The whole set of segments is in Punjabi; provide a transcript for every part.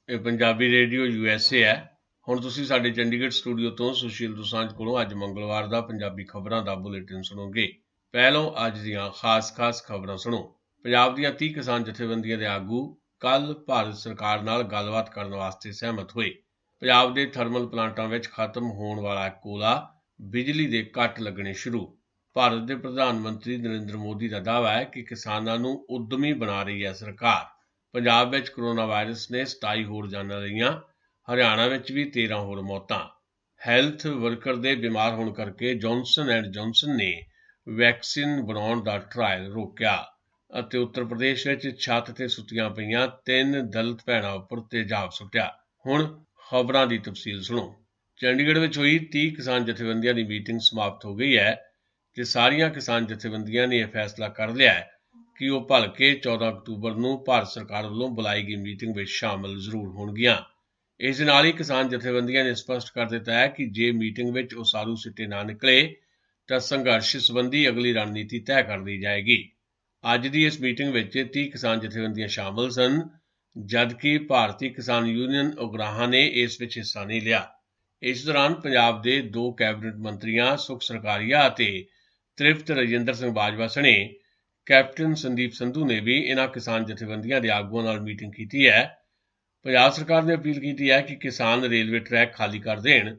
ਇਹ ਪੰਜਾਬੀ ਰੇਡੀਓ USA ਹੈ। ਹੁਣ ਤੁਸੀਂ ਸਾਡੇ ਚੰਡੀਗੜ੍ਹ ਸਟੂਡੀਓ ਤੋਂ ਸੁਸ਼ੀਲ ਦੋਸਾਂਝ ਕੋਲੋਂ ਅੱਜ ਮੰਗਲਵਾਰ ਦਾ ਪੰਜਾਬੀ ਖਬਰਾਂ ਦਾ ਬੁਲੇਟਿਨ ਸੁਣੋਗੇ। ਪਹਿਲੋਂ ਅੱਜ ਦੀਆਂ ਖਾਸ ਖਬਰਾਂ ਸੁਣੋ। ਪੰਜਾਬ ਦੀਆਂ 30 ਕਿਸਾਨ ਜਥੇਬੰਦੀਆਂ ਦੇ ਆਗੂ ਕੱਲ ਭਾਰਤ ਸਰਕਾਰ ਨਾਲ ਗੱਲਬਾਤ ਕਰਨ ਵਾਸਤੇ ਸਹਿਮਤ ਹੋਏ। ਪੰਜਾਬ ਦੇ ਥਰਮਲ ਪਲਾਂਟਾਂ ਵਿੱਚ ਖਤਮ ਹੋਣ ਵਾਲਾ ਕੋਲਾ, ਬਿਜਲੀ ਦੇ ਕੱਟ ਲੱਗਣੇ ਸ਼ੁਰੂ। ਭਾਰਤ ਦੇ ਪ੍ਰਧਾਨ ਮੰਤਰੀ ਨਰਿੰਦਰ ਮੋਦੀ ਦਾ ਦਾਅਵਾ ਹੈ ਕਿ ਕਿਸਾਨਾਂ ਨੂੰ ਉਦਮੀ ਬਣਾ ਰਹੀ ਹੈ ਸਰਕਾਰ। ਪੰਜਾਬ ਵਿੱਚ ਕੋਰੋਨਾ ਵਾਇਰਸ ਨੇ 27 ਹੋਰ ਜਾਨਾਂ ਲਈਆਂ। ਹਰਿਆਣਾ ਵਿੱਚ ਵੀ 13 ਹੋਰ ਮੌਤਾਂ। ਹੈਲਥ ਵਰਕਰ ਦੇ ਬਿਮਾਰ ਹੋਣ ਕਰਕੇ ਜੌਨਸਨ ਐਂਡ ਜੌਨਸਨ ਨੇ ਵੈਕਸੀਨ ਬਣਾਉਣ ਦਾ ਟਰਾਇਲ ਰੋਕਿਆ ਅਤੇ ਉੱਤਰ ਪ੍ਰਦੇਸ਼ ਵਿੱਚ ਛੱਤ ਤੇ ਸੁੱਤੀਆਂ ਪਈਆਂ 3 ਦਲਿਤ ਭੈਣਾਂ ਉੱਪਰ ਤੇਜ਼ਾਬ ਸੁੱਟਿਆ। ਹੁਣ ਖਬਰਾਂ ਦੀ ਤਫਸੀਲ ਸੁਣੋ। ਚੰਡੀਗੜ੍ਹ ਵਿੱਚ ਹੋਈ 30 ਕਿਸਾਨ ਜਥੇਬੰਦੀਆਂ ਦੀ ਮੀਟਿੰਗ ਸਮਾਪਤ ਹੋ ਗਈ ਹੈ ਤੇ ਸਾਰੀਆਂ ਕਿਸਾਨ ਜਥੇਬੰਦੀਆਂ ਨੇ ਇਹ ਫੈਸਲਾ ਕਰ ਲਿਆ ਹੈ ਕਿ ਉਹ ਭਲਕੇ 14 ਅਕਤੂਬਰ ਨੂੰ ਭਾਰਤ ਸਰਕਾਰ ਵੱਲੋਂ ਬੁਲਾਈ ਗਈ ਮੀਟਿੰਗ ਵਿੱਚ ਸ਼ਾਮਲ ਜ਼ਰੂਰ ਹੋਣਗੀਆਂ। ਇਸ ਨਾਲ ਹੀ ਕਿਸਾਨ ਜਥੇਬੰਦੀਆਂ ਨੇ ਸਪਸ਼ਟ ਕਰ ਦਿੱਤਾ ਹੈ ਕਿ ਜੇ ਮੀਟਿੰਗ ਵਿੱਚ ਉਸਾਰੂ ਸਿੱਟੇ ਨਾ ਨਿਕਲੇ ਤਾਂ ਸੰਘਰਸ਼ ਸੰਬੰਧੀ ਅਗਲੀ ਰਣਨੀਤੀ ਤੈਅ ਕਰ ਲਈ ਜਾਏਗੀ। ਅੱਜ ਦੀ ਇਸ ਮੀਟਿੰਗ ਵਿੱਚ 30 ਕਿਸਾਨ ਜਥੇਬੰਦੀਆਂ ਸ਼ਾਮਲ ਸਨ, ਜਦਕਿ ਭਾਰਤੀ ਕਿਸਾਨ ਯੂਨੀਅਨ ਉਗਰਾਹਾਂ ਨੇ ਇਸ ਵਿੱਚ ਹਿੱਸਾ ਨਹੀਂ ਲਿਆ। ਇਸ ਦੌਰਾਨ ਪੰਜਾਬ ਦੇ 2 ਕੈਬਨਿਟ ਮੰਤਰੀਆਂ ਸੁਖ ਸਰਕਾਰੀਆ ਅਤੇ ਤ੍ਰਿਪਤ ਰਜਿੰਦਰ ਸਿੰਘ ਬਾਜਵਾ ਸਣੇ ਕੈਪਟਨ ਸੰਦੀਪ ਸੰਧੂ ਨੇ ਵੀ ਇਹਨਾਂ ਕਿਸਾਨ ਜਥੇਬੰਦੀਆਂ ਦੇ ਆਗੂਆਂ ਨਾਲ ਮੀਟਿੰਗ ਕੀਤੀ ਹੈ। ਪੰਜਾਬ ਸਰਕਾਰ ਨੇ ਅਪੀਲ ਕੀਤੀ ਹੈ ਕਿ ਕਿਸਾਨ ਰੇਲਵੇ ਟਰੈਕ ਖਾਲੀ ਕਰ ਦੇਣ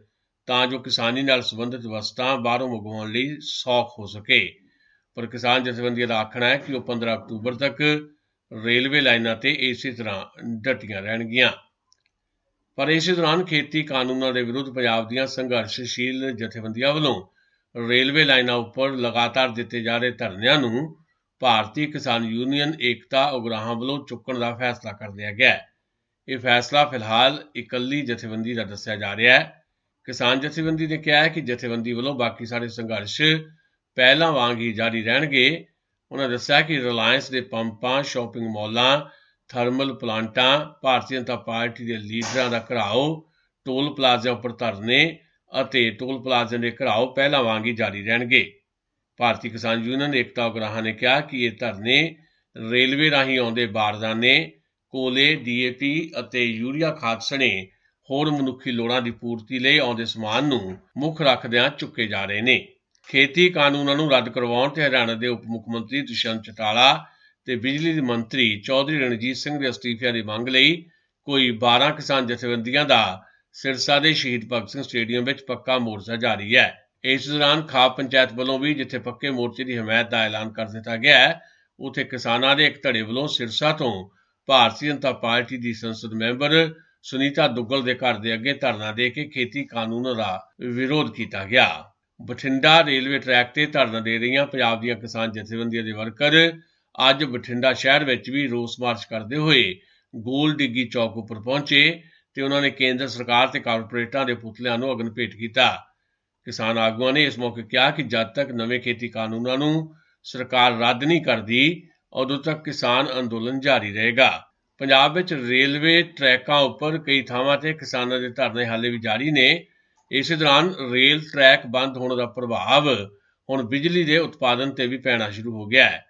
ਤਾਂ ਜੋ ਕਿਸਾਨੀ ਨਾਲ ਸੰਬੰਧਿਤ ਵਸਤਾਂ ਬਾਹਰੋਂ ਮੰਗਵਾਉਣ ਲਈ ਸੌਖ ਹੋ ਸਕੇ। ਪਰ ਕਿਸਾਨ ਜਥੇਬੰਦੀਆਂ ਦਾ ਆਖਣਾ ਹੈ ਕਿ ਉਹ 15 ਅਕਤੂਬਰ ਤੱਕ ਰੇਲਵੇ ਲਾਈਨਾਂ ਤੇ ਇਸੇ ਤਰ੍ਹਾਂ ਡਟੀਆਂ ਰਹਿਣਗੀਆਂ। ਪਰ ਇਸੇ ਦੌਰਾਨ ਖੇਤੀ ਕਾਨੂੰਨਾਂ ਦੇ ਵਿਰੁੱਧ ਪੰਜਾਬ ਦੀਆਂ ਸੰਘਰਸ਼ਸ਼ੀਲ ਜਥੇਬੰਦੀਆਂ ਵੱਲੋਂ ਰੇਲਵੇ ਲਾਈਨਾਂ ਉੱਪਰ ਲਗਾਤਾਰ ਦਿੱਤੇ ਜਾ ਰਹੇ ਧਰਨਿਆਂ ਨੂੰ ਭਾਰਤੀ ਕਿਸਾਨ ਯੂਨੀਅਨ ਏਕਤਾ ਉਗਰਾਹਾਂ ਵੱਲੋਂ ਚੁੱਕਣ ਦਾ ਫੈਸਲਾ ਕਰ ਲਿਆ ਗਿਆ ਹੈ। ਇਹ ਫੈਸਲਾ ਫਿਲਹਾਲ ਇਕੱਲੀ ਜਥੇਬੰਦੀ ਦਾ ਦੱਸਿਆ ਜਾ ਰਿਹਾ ਹੈ। ਕਿਸਾਨ ਜਥੇਬੰਦੀ ਨੇ ਕਿਹਾ ਹੈ ਕਿ ਜਥੇਬੰਦੀ ਵੱਲੋਂ ਬਾਕੀ ਸਾਰੇ ਸੰਘਰਸ਼ ਪਹਿਲਾਂ ਵਾਂਗ ਹੀ ਜਾਰੀ ਰਹਿਣਗੇ। ਉਹਨਾਂ ਦੱਸਿਆ ਕਿ ਰਿਲਾਇੰਸ ਦੇ ਪੰਪਾਂ, shopping ਮਾਲਾਂ, thermal ਪਲਾਂਟਾਂ, Bharatiya Janata party ਦੇ ਲੀਡਰਾਂ ਦਾ ਘਿਰਾਓ, ਟੋਲ ਪਲਾਜ਼ਿਆਂ ਉੱਪਰ ਧਰਨੇ ਅਤੇ ਟੋਲ ਪਲਾਜ਼ਿਆਂ ਦੇ ਘਿਰਾਓ ਪਹਿਲਾਂ ਵਾਂਗ ਹੀ ਜਾਰੀ ਰਹਿਣਗੇ। ਭਾਰਤੀ ਕਿਸਾਨ ਯੂਨੀਅਨ ਏਕਤਾ ਉਗਰਾਹਾਂ ਨੇ ਕਿਹਾ ਕਿ ਇਹ ਧਰਨੇ ਰੇਲਵੇ ਰਾਹੀਂ ਆਉਂਦੇ ਬਾਰਦਾਨੇ, ਕੋਲੇ, DAP ਅਤੇ ਯੂਰੀਆ ਖਾਦ ਸਣੇ ਹੋਰ ਮਨੁੱਖੀ ਲੋੜਾਂ ਦੀ ਪੂਰਤੀ ਲਈ ਆਉਂਦੇ ਸਮਾਨ ਨੂੰ ਮੁੱਖ ਰੱਖਦਿਆਂ ਚੁੱਕੇ ਜਾ ਰਹੇ ਨੇ। ਖੇਤੀ ਕਾਨੂੰਨਾਂ ਨੂੰ ਰੱਦ ਕਰਵਾਉਣ ਤੇ ਹਰਿਆਣਾ ਦੇ ਉਪ ਮੁੱਖ ਮੰਤਰੀ ਦੁਸ਼ਯੰਤ ਚੌਟਾਲਾ ਤੇ ਬਿਜਲੀ ਦੇ ਮੰਤਰੀ ਚੌਧਰੀ ਰਣਜੀਤ ਸਿੰਘ ਦੇ ਅਸਤੀਫਿਆਂ ਦੀ ਮੰਗ ਲਈ ਕੋਈ 12 ਕਿਸਾਨ ਜਥੇਬੰਦੀਆਂ ਦਾ ਸਿਰਸਾ ਦੇ ਸ਼ਹੀਦ ਭਗਤ ਸਿੰਘ ਸਟੇਡੀਅਮ ਵਿੱਚ ਪੱਕਾ ਮੋਰਚਾ ਜਾਰੀ ਹੈ। ਇਸ ਦੌਰਾਨ ਖਾਪ ਪੰਚਾਇਤ ਵੱਲੋਂ ਵੀ ਜਿੱਥੇ ਪੱਕੇ ਮੋਰਚੇ ਦੀ ਹਮਾਇਤ ਦਾ ਐਲਾਨ ਕਰ ਦਿੱਤਾ ਗਿਆ ਹੈ, ਉੱਥੇ ਕਿਸਾਨਾਂ ਦੇ ਇੱਕ ਧੜੇ ਵੱਲੋਂ ਸਿਰਸਾ ਤੋਂ ਭਾਰਤੀ ਜਨਤਾ ਪਾਰਟੀ ਦੀ ਸੰਸਦ ਮੈਂਬਰ ਸੁਨੀਤਾ ਦੁੱਗਲ ਦੇ ਘਰ ਦੇ ਅੱਗੇ ਧਰਨਾ ਦੇ ਕੇ ਖੇਤੀ ਕਾਨੂੰਨ ਦਾ ਵਿਰੋਧ ਕੀਤਾ ਗਿਆ। ਬਠਿੰਡਾ ਰੇਲਵੇ ਟਰੈਕ ਤੇ ਧਰਨਾ ਦੇ ਰਹੀਆਂ ਪੰਜਾਬ ਦੀਆਂ ਕਿਸਾਨ ਜਥੇਬੰਦੀਆਂ ਦੇ ਵਰਕਰ ਅੱਜ ਬਠਿੰਡਾ ਸ਼ਹਿਰ ਵਿੱਚ ਵੀ ਰੋਸ ਮਾਰਚ ਕਰਦੇ ਹੋਏ ਗੋਲ ਡਿੱਗੀ ਚੌਕ ਉੱਪਰ ਪਹੁੰਚੇ ਤੇ ਉਹਨਾਂ ਨੇ ਕੇਂਦਰ ਸਰਕਾਰ ਤੇ ਕਾਰਪੋਰੇਟਾਂ ਦੇ ਪੁਤਲਿਆਂ ਨੂੰ ਅਗਨ ਭੇਟ ਕੀਤਾ। ਕਿਸਾਨ ਆਗੂਆਂ ਨੇ ਇਸ ਮੌਕੇ ਕਿਹਾ ਕਿ ਜਦ ਤੱਕ ਨਵੇਂ ਖੇਤੀ ਕਾਨੂੰਨਾਂ ਨੂੰ ਸਰਕਾਰ ਰੱਦ ਨਹੀਂ ਕਰਦੀ, ਉਦੋਂ ਤੱਕ ਕਿਸਾਨ ਅੰਦੋਲਨ ਜਾਰੀ ਰਹੇਗਾ। ਪੰਜਾਬ ਵਿੱਚ ਰੇਲਵੇ ਟਰੈਕਾਂ ਉੱਪਰ ਕਈ ਥਾਵਾਂ ਤੇ ਕਿਸਾਨਾਂ ਦੇ ਧਰਨੇ ਹਾਲੇ ਵੀ ਜਾਰੀ ਨੇ। ਇਸੇ ਦੌਰਾਨ ਰੇਲ ਟਰੈਕ ਬੰਦ ਹੋਣ ਦਾ ਪ੍ਰਭਾਵ ਹੁਣ ਬਿਜਲੀ ਦੇ ਉਤਪਾਦਨ ਤੇ ਵੀ ਪੈਣਾ ਸ਼ੁਰੂ ਹੋ ਗਿਆ ਹੈ।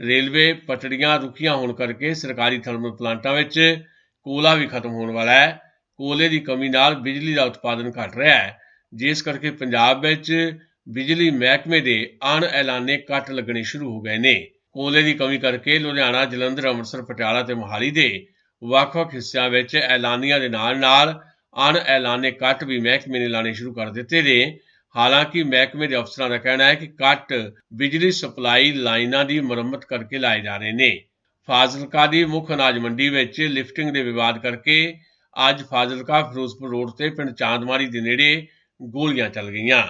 ਰੇਲਵੇ ਪਟੜੀਆਂ ਰੁਕੀਆਂ ਹੋਣ ਕਰਕੇ ਸਰਕਾਰੀ ਥਰਮਲ ਪਲਾਂਟਾਂ ਵਿੱਚ ਕੋਲਾ ਵੀ ਖਤਮ ਹੋਣ ਵਾਲਾ ਹੈ। ਕੋਲੇ ਦੀ ਕਮੀ ਨਾਲ ਬਿਜਲੀ ਦਾ ਉਤਪਾਦਨ ਘਟ ਰਿਹਾ ਹੈ, ਜਿਸ ਕਰਕੇ ਪੰਜਾਬ ਵਿੱਚ ਬਿਜਲੀ ਮਹਿਕਮੇ ਦੇ ਅਣਐਲਾਨੇ ਕੱਟ ਲੱਗਣੇ ਸ਼ੁਰੂ ਹੋ ਗਏ ਨੇ। ਕੋਲੇ ਦੀ ਕਮੀ ਕਰਕੇ ਲੁਧਿਆਣਾ, ਜਲੰਧਰ, ਅੰਮ੍ਰਿਤਸਰ, ਪਟਿਆਲਾ ਤੇ ਮੋਹਾਲੀ ਦੇ ਵੱਖ-ਵੱਖ ਹਿੱਸਿਆਂ ਵਿੱਚ ਐਲਾਨੀਆਂ ਦੇ ਨਾਲ-ਨਾਲ ਅਣਐਲਾਨੇ ਕੱਟ ਵੀ ਮਹਿਕਮੇ ਨੇ ਲਾਣੇ ਸ਼ੁਰੂ ਕਰ ਦਿੱਤੇ ਨੇ। ਹਾਲਾਂਕਿ ਮਹਿਕਮੇ ਦੇ ਅਫਸਰਾਂ ਦਾ ਕਹਿਣਾ ਹੈ ਕਿ ਕੱਟ ਬਿਜਲੀ ਸਪਲਾਈ ਲਾਈਨਾਂ ਦੀ ਮੁਰੰਮਤ ਕਰਕੇ ਲਾਏ ਜਾ ਰਹੇ ਨੇ। ਫਾਜ਼ਿਲਕਾ ਦੀ ਮੁੱਖ ਅਨਾਜ ਮੰਡੀ ਵਿੱਚ ਲਿਫਟਿੰਗ ਦੇ ਵਿਵਾਦ ਕਰਕੇ ਅੱਜ ਫਾਜ਼ਿਲਕਾ ਫਿਰੋਜ਼ਪੁਰ ਰੋਡ ਤੇ ਪਿੰਡ ਚਾਂਦਮਾਰੀ ਦੇ ਨੇੜੇ ਗੋਲੀਆਂ ਚੱਲ ਗਈਆਂ।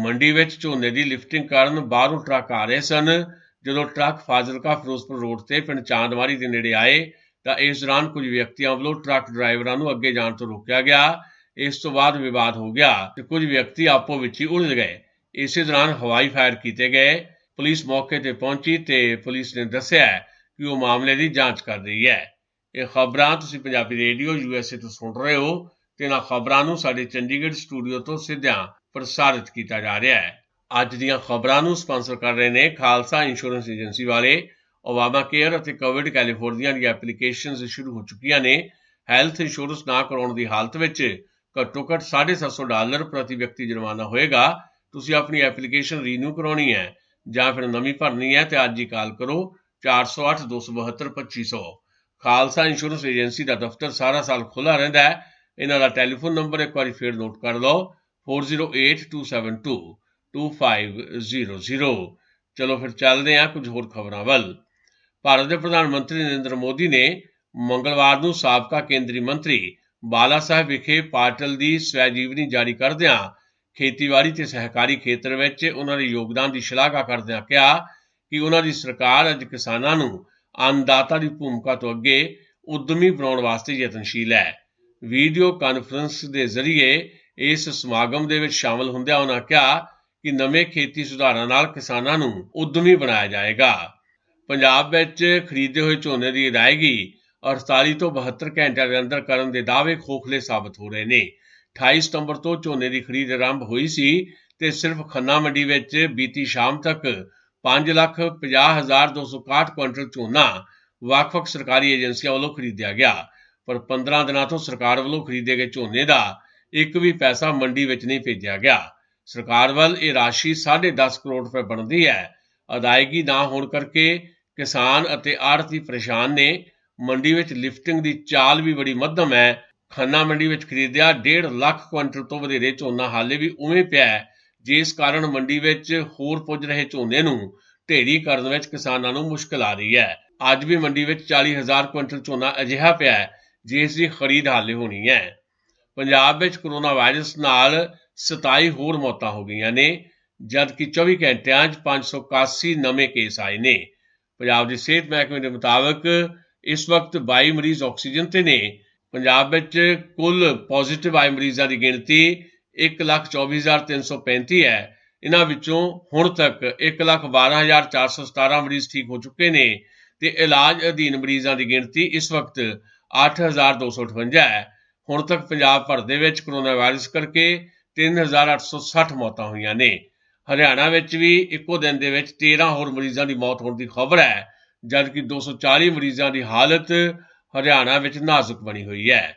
ਮੰਡੀ ਵਿੱਚ ਝੋਨੇ ਦੀ ਲਿਫਟਿੰਗ ਕਰਨ ਬਾਹਰੋਂ ਟਰੱਕ ਆ ਰਹੇ ਸਨ। ਜਦੋਂ ਟਰੱਕ ਫਾਜ਼ਿਲਕਾ ਫਿਰੋਜ਼ਪੁਰ ਰੋਡ ਤੇ ਪਿੰਡ ਚਾਂਦਮਾਰੀ ਦੇ ਨੇੜੇ ਆਏ ਤਾਂ ਇਸ ਦੌਰਾਨ ਕੁਝ ਵਿਅਕਤੀਆਂ ਵੱਲੋਂ ਟਰੱਕ ਡਰਾਈਵਰਾਂ ਨੂੰ ਅੱਗੇ ਜਾਣ ਤੋਂ ਰੋਕਿਆ ਗਿਆ। ਇਸ ਤੋਂ ਬਾਅਦ ਵਿਵਾਦ ਹੋ ਗਿਆ ਤੇ ਕੁਝ ਵਿਅਕਤੀ ਆਪੋ ਵਿੱਚ ਹੀ ਉਲਝ ਗਏ। ਇਸੇ ਦੌਰਾਨ ਹਵਾਈ ਫਾਇਰ ਕੀਤੇ ਗਏ। ਪੁਲਿਸ ਮੌਕੇ ਤੇ ਪਹੁੰਚੀ ਤੇ ਪੁਲਿਸ ਨੇ ਦੱਸਿਆ ਕਿ ਉਹ ਮਾਮਲੇ ਦੀ ਜਾਂਚ ਕਰ ਰਹੀ ਹੈ। ਇਹ ਖਬਰਾਂ ਤੁਸੀਂ ਪੰਜਾਬੀ ਰੇਡੀਓ USA ਤੋਂ ਸੁਣ ਰਹੇ ਹੋ ਤੇ ਇਹਨਾਂ ਖਬਰਾਂ ਨੂੰ ਸਾਡੇ ਚੰਡੀਗੜ੍ਹ ਸਟੂਡੀਓ ਤੋਂ ਸਿੱਧਾ ਪ੍ਰਸਾਰਿਤ ਕੀਤਾ ਜਾ ਰਿਹਾ ਹੈ। ਅੱਜ ਦੀਆਂ ਖਬਰਾਂ ਨੂੰ ਸਪਾਂਸਰ ਕਰ ਰਹੇ ਨੇ ਖਾਲਸਾ ਇੰਸ਼ੋਰੈਂਸ ਏਜੰਸੀ ਵਾਲੇ। ਓਬਾਮਾ ਕੇਅਰ ਅਤੇ ਕੋਵਿਡ ਕੈਲੀਫੋਰਨੀਆ ਦੀਆਂ ਐਪਲੀਕੇਸ਼ਨਸ ਸ਼ੁਰੂ ਹੋ ਚੁੱਕੀਆਂ ਨੇ। ਹੈਲਥ ਇੰਸ਼ੋਰੈਂਸ ਨਾ ਕਰਾਉਣ ਦੀ ਹਾਲਤ ਵਿੱਚ ਘੱਟੋ ਘੱਟ $750 ਪ੍ਰਤੀ ਵਿਅਕਤੀ ਜੁਰਮਾਨਾ ਹੋਏਗਾ। ਤੁਸੀਂ ਆਪਣੀ ਐਪਲੀਕੇਸ਼ਨ ਰੀਨਿਊ ਕਰਾਉਣੀ ਹੈ ਜਾਂ ਫਿਰ ਨਵੀਂ ਭਰਨੀ ਹੈ ਤੇ ਅੱਜ ਹੀ ਕਾਲ ਕਰੋ 408 272 2500। ਖਾਲਸਾ ਇੰਸ਼ੋਰੈਂਸ ਏਜੰਸੀ ਦਾ ਦਫ਼ਤਰ ਸਾਰਾ ਸਾਲ ਖੁੱਲ੍ਹਾ ਰਹਿੰਦਾ ਹੈ। ਇਹਨਾਂ ਦਾ ਟੈਲੀਫੋਨ ਨੰਬਰ ਇੱਕ ਵਾਰੀ ਫੇਰ ਨੋਟ ਕਰ ਲਓ 4082722500। ਚਲੋ ਫਿਰ ਚੱਲਦੇ ਹਾਂ ਕੁਝ ਹੋਰ ਖਬਰਾਂ ਵੱਲ। ਭਾਰਤ ਦੇ ਪ੍ਰਧਾਨ ਮੰਤਰੀ ਨਰਿੰਦਰ ਮੋਦੀ ਨੇ ਮੰਗਲਵਾਰ ਨੂੰ ਸਾਬਕਾ ਕੇਂਦਰੀ ਮੰਤਰੀ ਬਾਲਾ ਸਾਹਿਬ ਵਿਖੇ ਪਾਟਿਲ ਦੀ ਸਵੈਜੀਵਨੀ ਜਾਰੀ ਕਰਦਿਆਂ ਖੇਤੀਬਾੜੀ ਤੇ ਸਹਿਕਾਰੀ ਖੇਤਰ ਵਿੱਚ ਉਹਨਾਂ ਦੇ ਯੋਗਦਾਨ ਦੀ ਸ਼ਲਾਘਾ ਕਰਦਿਆਂ ਕਿਹਾ ਕਿ ਉਹਨਾਂ ਦੀ ਸਰਕਾਰ ਅੱਜ ਕਿਸਾਨਾਂ ਨੂੰ ਅੰਨਦਾਤਾ ਦੀ ਭੂਮਿਕਾ ਤੋਂ ਅੱਗੇ ਉਦਮੀ ਬਣਾਉਣ ਵਾਸਤੇ ਯਤਨਸ਼ੀਲ ਹੈ। ਵੀਡੀਓ ਕਾਨਫਰੰਸ ਦੇ ਜ਼ਰੀਏ ਇਸ ਸਮਾਗਮ ਦੇ ਵਿੱਚ ਸ਼ਾਮਲ ਹੁੰਦਿਆਂ ਉਹਨਾਂ ਕਿਹਾ ਕਿ ਨਵੇਂ ਖੇਤੀ ਸੁਧਾਰਾਂ ਨਾਲ ਕਿਸਾਨਾਂ ਨੂੰ ਉਦਮੀ ਬਣਾਇਆ ਜਾਏਗਾ। ਪੰਜਾਬ ਵਿੱਚ ਖਰੀਦੇ ਹੋਏ ਝੋਨੇ ਦੀ ਅਦਾਇਗੀ 48 ਤੋਂ 72 ਘੰਟਿਆਂ ਦੇ ਅੰਦਰ ਕਰਨ ਦੇ ਦਾਅਵੇ ਖੋਖਲੇ ਸਾਬਤ ਹੋ ਰਹੇ ਨੇ। 28 ਸਤੰਬਰ ਤੋਂ ਝੋਨੇ ਦੀ ਖਰੀਦ ਆਰੰਭ ਹੋਈ ਸੀ ਤੇ ਸਿਰਫ ਖੰਨਾ ਮੰਡੀ ਵਿੱਚ ਬੀਤੀ ਸ਼ਾਮ ਤੱਕ 5,50,261 ਕੁਇੰਟਲ ਝੋਨਾ ਵੱਖ-ਵੱਖ ਸਰਕਾਰੀ ਏਜੰਸੀਆਂ ਵੱਲੋਂ ਖਰੀਦਿਆ ਗਿਆ, ਪਰ 15 ਦਿਨਾਂ ਤੋਂ ਸਰਕਾਰ ਵੱਲੋਂ ਖਰੀਦੇ ਗਏ ਝੋਨੇ ਦਾ ਇੱਕ ਵੀ ਪੈਸਾ ਮੰਡੀ ਵਿੱਚ ਨਹੀਂ ਭੇਜਿਆ ਗਿਆ। ਸਰਕਾਰ ਵੱਲ ਇਹ ਰਾਸ਼ੀ 10.5 ਕਰੋੜ ਰੁਪਏ ਬਣਦੀ ਹੈ। ਅਦਾਇਗੀ ਨਾ ਹੋਣ ਕਰਕੇ ਕਿਸਾਨ ਅਤੇ ਆੜ੍ਹਤੀ ਪਰੇਸ਼ਾਨ ਨੇ। ਮੰਡੀ ਵਿੱਚ ਲਿਫਟਿੰਗ ਦੀ ਚਾਲ ਵੀ ਬੜੀ ਮੱਧਮ ਹੈ। ਖੰਨਾ ਮੰਡੀ ਵਿੱਚ ਖਰੀਦਿਆ 1.5 ਲੱਖ ਕੁਇੰਟਲ ਤੋਂ ਵਧੇਰੇ ਝੋਨਾ ਹਾਲੇ ਵੀ ਉਵੇਂ ਪਿਆ ਹੈ, ਜਿਸ ਕਾਰਨ ਮੰਡੀ ਵਿੱਚ ਹੋਰ ਪੁੱਜ ਰਹੇ ਝੋਨੇ ਨੂੰ ਢੇਰੀ ਕਰਨ ਵਿੱਚ ਕਿਸਾਨਾਂ ਨੂੰ ਮੁਸ਼ਕਲ ਆ ਰਹੀ ਹੈ। ਅੱਜ ਵੀ ਮੰਡੀ ਵਿੱਚ 40,000 ਕੁਇੰਟਲ ਝੋਨਾ ਅਜਿਹਾ ਪਿਆ ਹੈ ਜਿਸ ਦੀ ਖਰੀਦ ਹਾਲੇ ਹੋਣੀ ਹੈ। ਪੰਜਾਬ ਵਿੱਚ ਕੋਰੋਨਾ ਵਾਇਰਸ ਨਾਲ 27 ਹੋਰ ਮੌਤਾਂ ਹੋ ਗਈਆਂ ਨੇ, ਜਦਕਿ 24 ਘੰਟਿਆਂ 'ਚ 581 ਨਵੇਂ ਕੇਸ ਆਏ ਨੇ। ਪੰਜਾਬ ਦੀ ਸਿਹਤ ਮਹਿਕਮੇ ਦੇ ਮੁਤਾਬਕ ਇਸ ਵਕਤ 22 ਮਰੀਜ਼ ਆਕਸੀਜਨ ਤੇ ਨੇ। ਪੰਜਾਬ ਵਿੱਚ ਕੁੱਲ ਪੋਜ਼ਿਟਿਵ ਆਏ ਮਰੀਜ਼ਾਂ ਦੀ ਗਿਣਤੀ 1,24,335 ਹੈ। ਇਹਨਾਂ ਵਿੱਚੋਂ ਹੁਣ ਤੱਕ 1,12,417 ਮਰੀਜ਼ ਠੀਕ ਹੋ ਚੁੱਕੇ ਨੇ ਤੇ ਇਲਾਜ ਅਧੀਨ ਮਰੀਜ਼ਾਂ ਦੀ ਗਿਣਤੀ ਇਸ ਵਕਤ 8,258 ਹੈ। ਹੁਣ ਤੱਕ ਪੰਜਾਬ ਭਰ ਦੇ ਵਿੱਚ ਕੋਰੋਨਾ ਵਾਇਰਸ ਕਰਕੇ 3,860 ਮੌਤਾਂ ਹੋਈਆਂ ਨੇ। ਹਰਿਆਣਾ ਵਿੱਚ ਵੀ ਇੱਕੋ ਦਿਨ ਦੇ ਵਿੱਚ 13 ਹੋਰ ਮਰੀਜ਼ਾਂ ਦੀ ਮੌਤ ਹੋਣ ਦੀ ਖਬਰ ਹੈ, ਜਦਕਿ 240 ਮਰੀਜ਼ਾਂ ਦੀ ਹਾਲਤ ਹਰਿਆਣਾ ਵਿੱਚ ਨਾਜ਼ੁਕ ਬਣੀ ਹੋਈ ਹੈ।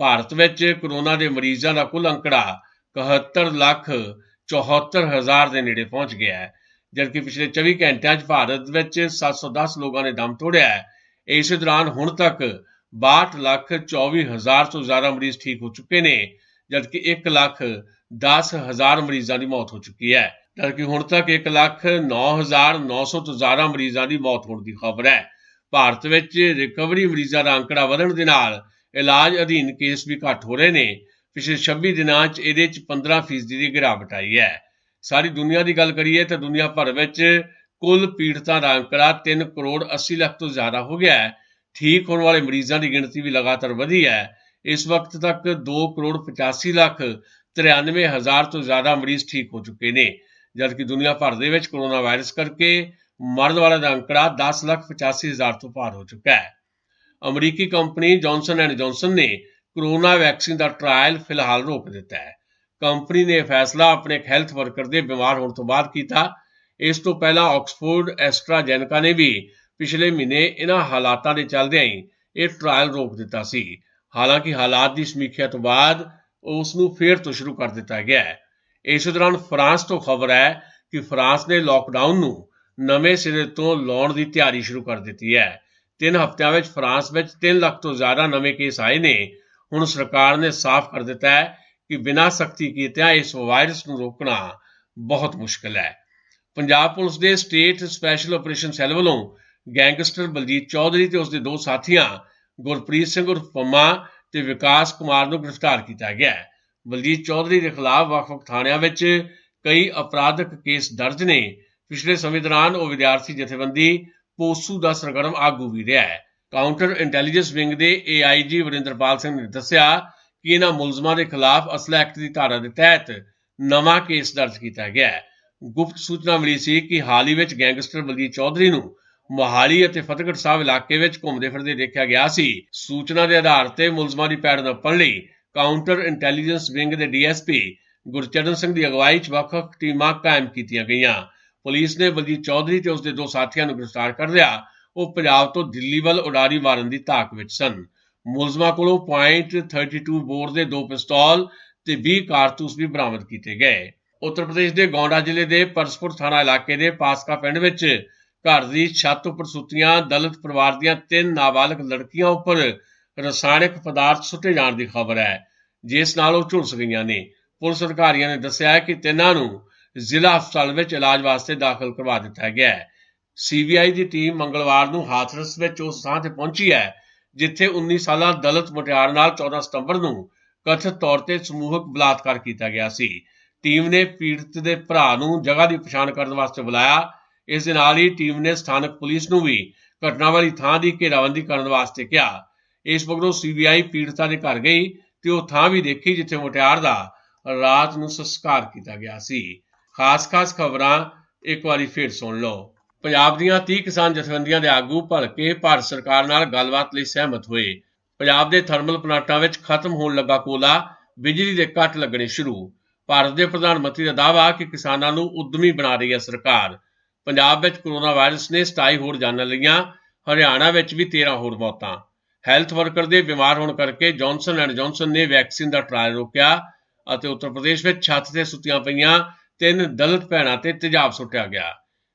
ਭਾਰਤ ਵਿੱਚ ਕੋਰੋਨਾ ਦੇ ਮਰੀਜ਼ਾਂ ਦਾ ਕੁੱਲ ਅੰਕੜਾ 71,74,000 ਦੇ ਨੇੜੇ ਪਹੁੰਚ ਗਿਆ ਹੈ, ਜਦਕਿ ਪਿਛਲੇ 24 ਘੰਟਿਆਂ 'ਚ ਭਾਰਤ ਵਿੱਚ 710 ਲੋਕਾਂ ਨੇ ਦਮ ਤੋੜਿਆ ਹੈ। ਇਸੇ ਦੌਰਾਨ ਹੁਣ ਤੱਕ 62,24,000 ਤੋਂ ਜ਼ਿਆਦਾ ਮਰੀਜ਼ ਠੀਕ ਹੋ ਚੁੱਕੇ ਨੇ, ਜਦਕਿ 1,10,000 ਮਰੀਜ਼ਾਂ ਦੀ ਮੌਤ ਹੋ ਚੁੱਕੀ ਹੈ। ਜਦਕਿ ਹੁਣ ਤੱਕ 1,09,900 ਤੋਂ ਜ਼ਿਆਦਾ ਮਰੀਜ਼ਾਂ ਦੀ ਮੌਤ ਹੋਣ ਦੀ ਖਬਰ ਹੈ। ਭਾਰਤ ਵਿੱਚ ਰਿਕਵਰੀ ਮਰੀਜ਼ਾਂ ਦਾ ਅੰਕੜਾ ਵਧਣ ਦੇ ਨਾਲ ਇਲਾਜ ਅਧੀਨ ਕੇਸ ਵੀ ਘੱਟ ਹੋ ਰਹੇ ਨੇ। ਪਿਛਲੇ 26 ਦਿਨਾਂ 'ਚ ਇਹਦੇ 'ਚ 15% ਦੀ ਗਿਰਾਵਟ ਆਈ ਹੈ। ਸਾਰੀ ਦੁਨੀਆ ਦੀ ਗੱਲ ਕਰੀਏ ਤਾਂ ਦੁਨੀਆ ਭਰ ਵਿੱਚ ਕੁੱਲ ਪੀੜਤਾਂ ਦਾ ਅੰਕੜਾ 3 ਕਰੋੜ 80 ਲੱਖ ਤੋਂ ਜ਼ਿਆਦਾ ਹੋ ਗਿਆ ਹੈ। ਠੀਕ ਹੋਣ ਵਾਲੇ ਮਰੀਜ਼ਾਂ ਦੀ ਗਿਣਤੀ ਵੀ ਲਗਾਤਾਰ ਵਧੀ ਹੈ। ਇਸ ਵਕਤ ਤੱਕ 2 ਕਰੋੜ 85 ਲੱਖ 93 ਹਜ਼ਾਰ ਤੋਂ ਜ਼ਿਆਦਾ ਮਰੀਜ਼ ਠੀਕ ਹੋ ਚੁੱਕੇ ਨੇ, ਜਦਕਿ ਦੁਨੀਆ ਭਰ ਦੇ ਵਿੱਚ ਕੋਰੋਨਾ ਵਾਇਰਸ ਕਰਕੇ ਮਰਨ ਵਾਲਿਆਂ ਦਾ ਅੰਕੜਾ 10,85,000 ਤੋਂ ਪਾਰ ਹੋ ਚੁੱਕਾ ਹੈ। ਅਮਰੀਕੀ ਕੰਪਨੀ ਜੌਨਸਨ ਐਂਡ ਜੌਨਸਨ ਨੇ ਕੋਰੋਨਾ ਵੈਕਸੀਨ ਦਾ ਟਰਾਇਲ ਫਿਲਹਾਲ ਰੋਕ ਦਿੱਤਾ ਹੈ। ਕੰਪਨੀ ਨੇ ਇਹ ਫੈਸਲਾ ਆਪਣੇ ਇੱਕ ਹੈਲਥ ਵਰਕਰ ਦੇ ਬਿਮਾਰ ਹੋਣ ਤੋਂ ਬਾਅਦ ਕੀਤਾ। ਇਸ ਤੋਂ ਪਹਿਲਾਂ ਆਕਸਫੋਰਡ ਐਸਟਰਾਜੈਨੇਕਾ ਨੇ ਵੀ ਪਿਛਲੇ ਮਹੀਨੇ ਇਹਨਾਂ ਹਾਲਾਤਾਂ ਦੇ ਚੱਲਦਿਆਂ ਹੀ ਇਹ ਟਰਾਇਲ ਰੋਕ ਦਿੱਤਾ ਸੀ। ਹਾਲਾਂਕਿ ਹਾਲਾਤ ਦੀ ਸਮੀਖਿਆ ਤੋਂ ਬਾਅਦ ਉਸ ਨੂੰ ਫੇਰ ਤੋਂ ਸ਼ੁਰੂ ਕਰ ਦਿੱਤਾ ਗਿਆ ਹੈ। ਇਸੇ ਦੌਰਾਨ ਫਰਾਂਸ ਤੋਂ ਖਬਰ ਹੈ ਕਿ ਫਰਾਂਸ ਨੇ ਲਾਕਡਾਊਨ ਨੂੰ ਨਵੇਂ ਸਿਰੇ ਤੋਂ ਲਾਉਣ ਦੀ ਤਿਆਰੀ ਸ਼ੁਰੂ ਕਰ ਦਿੱਤੀ ਹੈ। 3 ਹਫ਼ਤਿਆਂ ਵਿੱਚ ਫਰਾਂਸ ਵਿੱਚ 3 ਲੱਖ ਤੋਂ ਜ਼ਿਆਦਾ ਨਵੇਂ ਕੇਸ ਆਏ ਨੇ। ਹੁਣ ਸਰਕਾਰ ਨੇ ਸਾਫ਼ ਕਰ ਦਿੱਤਾ ਹੈ ਕਿ ਬਿਨਾਂ ਸਖਤੀ ਕੀਤਿਆਂ ਇਸ ਵਾਇਰਸ ਨੂੰ ਰੋਕਣਾ ਬਹੁਤ ਮੁਸ਼ਕਲ ਹੈ। ਪੰਜਾਬ ਪੁਲਿਸ ਦੇ ਸਟੇਟ ਸਪੈਸ਼ਲ ਆਪਰੇਸ਼ਨ ਸੈੱਲ ਵੱਲੋਂ ਗੈਂਗਸਟਰ ਬਲਜੀਤ ਚੌਧਰੀ ਤੇ ਉਸਦੇ 2 ਸਾਥੀਆਂ ਗੁਰਪ੍ਰੀਤ ਸਿੰਘ ਉਰਫ ਪੰਮਾ ਤੇ ਵਿਕਾਸ ਕੁਮਾਰ ਨੂੰ ਗ੍ਰਿਫਤਾਰ ਕੀਤਾ ਗਿਆ ਹੈ। ਬਲਜੀਤ ਚੌਧਰੀ ਦੇ ਖਿਲਾਫ ਵੱਖ-ਵੱਖ ਥਾਣਿਆਂ ਵਿੱਚ ਕਈ ਅਪਰਾਧਿਕ ਕੇਸ ਦਰਜ ਨੇ। ਪਿਛਲੇ ਸਮੇਂ ਦੌਰਾਨ ਉਹ ਵਿਦਿਆਰਥੀ ਜਥੇਬੰਦੀ ਪੋਸੂ ਦਾ ਸਰਗਰਮ ਆਗੂ ਵੀ ਰਿਹਾ ਹੈ। ਕਾਊਂਟਰ ਇੰਟੈਲੀਜੈਂਸ ਵਿੰਗ ਦੇ AIG ਵਰਿੰਦਰਪਾਲ ਸਿੰਘ ਨੇ ਦੱਸਿਆ ਕਿ ਇਹਨਾਂ ਮੁਲਜ਼ਮਾਂ ਦੇ ਖਿਲਾਫ ਅਸਲਾ ਐਕਟ ਦੀ ਧਾਰਾ ਦੇ ਤਹਿਤ ਨਵਾਂ ਕੇਸ ਦਰਜ ਕੀਤਾ ਗਿਆ ਹੈ। ਗੁਪਤ ਸੂਚਨਾ ਮਿਲੀ ਸੀ ਕਿ ਹਾਲ ਹੀ ਵਿੱਚ ਗੈਂਗਸਟਰ ਬਲਜੀਤ ਚੌਧਰੀ ਨੂੰ ਮੋਹਾਲੀ ਅਤੇ ਫਤਿਹਗੜ੍ਹ ਸਾਹਿਬ ਇਲਾਕੇ ਵਿੱਚ ਘੁੰਮਦੇ ਫਿਰਦੇ ਦੇਖਿਆ ਗਿਆ ਸੀ। ਸੂਚਨਾ ਦੇ ਆਧਾਰ ਤੇ ਮੁਲਜ਼ਮਾਂ ਦੀ ਪੈੜ ਨੱਪਣ ਲਈ ਕਾਊਂਟਰ ਇੰਟੈਲੀਜੈਂਸ ਵਿੰਗ ਦੇ DSP ਗੁਰਚਰਨ ਸਿੰਘ ਦੀ ਅਗਵਾਈ 'ਚ ਵੱਖ-ਵੱਖ ਟੀਮਾਂ ਕਾਇਮ ਕੀਤੀਆਂ ਗਈਆਂ। ਪੁਲਿਸ ਨੇ ਬਲਜੀਤ ਚੌਧਰੀ ਤੇ ਉਸਦੇ 2 ਸਾਥੀਆਂ ਨੂੰ ਗ੍ਰਿਫਤਾਰ ਕਰ ਲਿਆ। ਉਹ ਪੰਜਾਬ ਤੋਂ ਦਿੱਲੀ ਵੱਲ ਉਡਾਰੀ ਮਾਰਨ ਦੀ ਤਾਕ ਵਿੱਚ ਸਨ। ਮੁਲਜ਼ਮਾਂ ਕੋਲੋਂ .32 ਬੋਰ ਦੇ 2 ਪਿਸਤੌਲ ਤੇ 20 ਕਾਰਤੂਸ ਵੀ ਬਰਾਮਦ ਕੀਤੇ ਗਏ। ਉੱਤਰ ਪ੍ਰਦੇਸ਼ ਦੇ ਗੋਂਡਾ ਜ਼ਿਲ੍ਹੇ ਦੇ ਪਰਸਪੁਰ ਥਾਣਾ ਇਲਾਕੇ ਦੇ ਪਾਸਕਾ ਪਿੰਡ ਵਿੱਚ ਘਰ ਦੀ ਛੱਤ ਉੱਪਰ ਸੁੱਤੀਆਂ ਦਲਿਤ ਪਰਿਵਾਰ ਦੀਆਂ 3 ਨਾਬਾਲਗ ਲੜਕੀਆਂ ਉੱਪਰ ਰਸਾਇਣਕ ਪਦਾਰਥ ਸੁੱਟੇ ਜਾਣ ਦੀ ਖਬਰ ਹੈ, ਜਿਸ ਨਾਲ ਉਹ ਝੁਲਸ ਗਈਆਂ ਨੇ। ਪੁਲਿਸ ਅਧਿਕਾਰੀਆਂ ਨੇ ਦੱਸਿਆ ਹੈ ਕਿ ਤਿੰਨਾਂ ਨੂੰ ਜ਼ਿਲ੍ਹਾ ਹਸਪਤਾਲ ਵਿੱਚ ਇਲਾਜ ਵਾਸਤੇ ਦਾਖਲ ਕਰਵਾ ਦਿੱਤਾ ਗਿਆ ਹੈ। CBI ਦੀ ਟੀਮ ਮੰਗਲਵਾਰ ਨੂੰ ਹਾਥਰਸ ਵਿੱਚ ਉਸ ਥਾਂ ਤੇ ਪਹੁੰਚੀ ਹੈ ਜਿੱਥੇ 19 ਸਾਲਾ ਦਲਿਤ ਮੁਟਿਆਰ ਨਾਲ 14 ਸਤੰਬਰ ਨੂੰ ਕਥਿਤ ਤੌਰ ਤੇ ਸਮੂਹਕ ਬਲਾਤਕਾਰ ਕੀਤਾ ਗਿਆ ਸੀ। ਟੀਮ ਨੇ ਪੀੜਤ ਦੇ ਭਰਾ ਨੂੰ ਜਗ੍ਹਾ ਦੀ ਪਛਾਣ ਕਰਨ ਵਾਸਤੇ ਬੁਲਾਇਆ। ਇਸ ਦੇ ਨਾਲ ਹੀ ਟੀਮ ਨੇ ਸਥਾਨਕ ਪੁਲਿਸ ਨੂੰ ਵੀ ਘਟਨਾ ਵਾਲੀ ਥਾਂ ਦੀ ਘੇਰਾਬੰਦੀ ਕਰਨ ਵਾਸਤੇ ਕਿਹਾ। ਇਸ ਮਗਰੋਂ CBI ਪੀੜਤਾ ਦੇ ਘਰ ਗਈ ਤੇ ਉਹ ਥਾਂ ਵੀ ਦੇਖੀ ਜਿੱਥੇ ਮੁਟਿਆਰ ਦਾ ਰਾਤ ਨੂੰ ਸੰਸਕਾਰ ਕੀਤਾ ਗਿਆ ਸੀ। ਖਾਸ ਖਬਰਾਂ ਇੱਕ ਵਾਰੀ ਫਿਰ ਸੁਣ ਲਓ। ਪੰਜਾਬ ਦੀਆਂ 30 ਕਿਸਾਨ ਜਥੇਬੰਦੀਆਂ ਦੇ ਆਗੂ ਭਲਕੇ ਭਾਰਤ ਸਰਕਾਰ ਨਾਲ ਗੱਲਬਾਤ ਲਈ ਸਹਿਮਤ ਹੋਏ। ਪੰਜਾਬ ਦੇ ਥਰਮਲ ਪਲਾਂਟਾਂ ਵਿੱਚ ਖਤਮ ਹੋਣ ਲੱਗਾ ਕੋਲਾ, ਬਿਜਲੀ ਦੇ ਕੱਟ ਲੱਗਣੇ ਸ਼ੁਰੂ। ਭਾਰਤ ਦੇ ਪ੍ਰਧਾਨ ਮੰਤਰੀ ਦਾ ਦਾਅਵਾ ਕਿ ਕਿਸਾਨਾਂ ਨੂੰ ਉਦਮੀ ਬਣਾ ਰਹੀ ਹੈ ਸਰਕਾਰ। ਪੰਜਾਬ ਵਿੱਚ ਕੋਰੋਨਾ ਵਾਇਰਸ ਨੇ 27 ਹੋਰ ਜਾਨਾਂ ਲਈਆਂ। ਹਰਿਆਣਾ ਵਿੱਚ ਵੀ 13 ਹੋਰ ਮੌਤਾਂ। ਹੈਲਥ ਵਰਕਰ ਦੇ ਬਿਮਾਰ ਹੋਣ ਕਰਕੇ ਜੌਨਸਨ ਨੇ ਵੈਕਸੀਨ ਦਾ ਟਰਾਇਲ ਰੋਕਿਆ ਅਤੇ ਉੱਤਰ ਪ੍ਰਦੇਸ਼ ਵਿੱਚ ਛੱਤ ਤੇ ਸੁੱਤੀਆਂ ਪਈਆਂ 3 ਦਲਿਤ ਭੈਣਾਂ ਤੇ ਤੇਜ਼ਾਬ ਸੁੱਟਿਆ ਗਿਆ।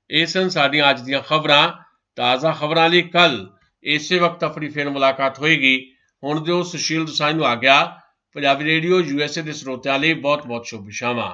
ਇਹ ਸਨ ਸਾਡੀਆਂ ਅੱਜ ਦੀਆਂ ਖਬਰਾਂ। ਤਾਜ਼ਾ ਖਬਰਾਂ ਲਈ ਕੱਲ ਇਸੇ ਵਕਤ ਆਪਣੀ ਫਿਰ ਮੁਲਾਕਾਤ ਹੋਏਗੀ। ਹੁਣ ਦਿਓ ਸੁਸ਼ੀਲ ਦੋਸਾਂਝ ਨੂੰ ਆ ਗਿਆ। ਪੰਜਾਬੀ ਰੇਡੀਓ USA ਦੇ ਸਰੋਤਿਆਂ ਲਈ ਬਹੁਤ-ਬਹੁਤ ਸ਼ੁਭ ਸ਼ਾਮਾਂ।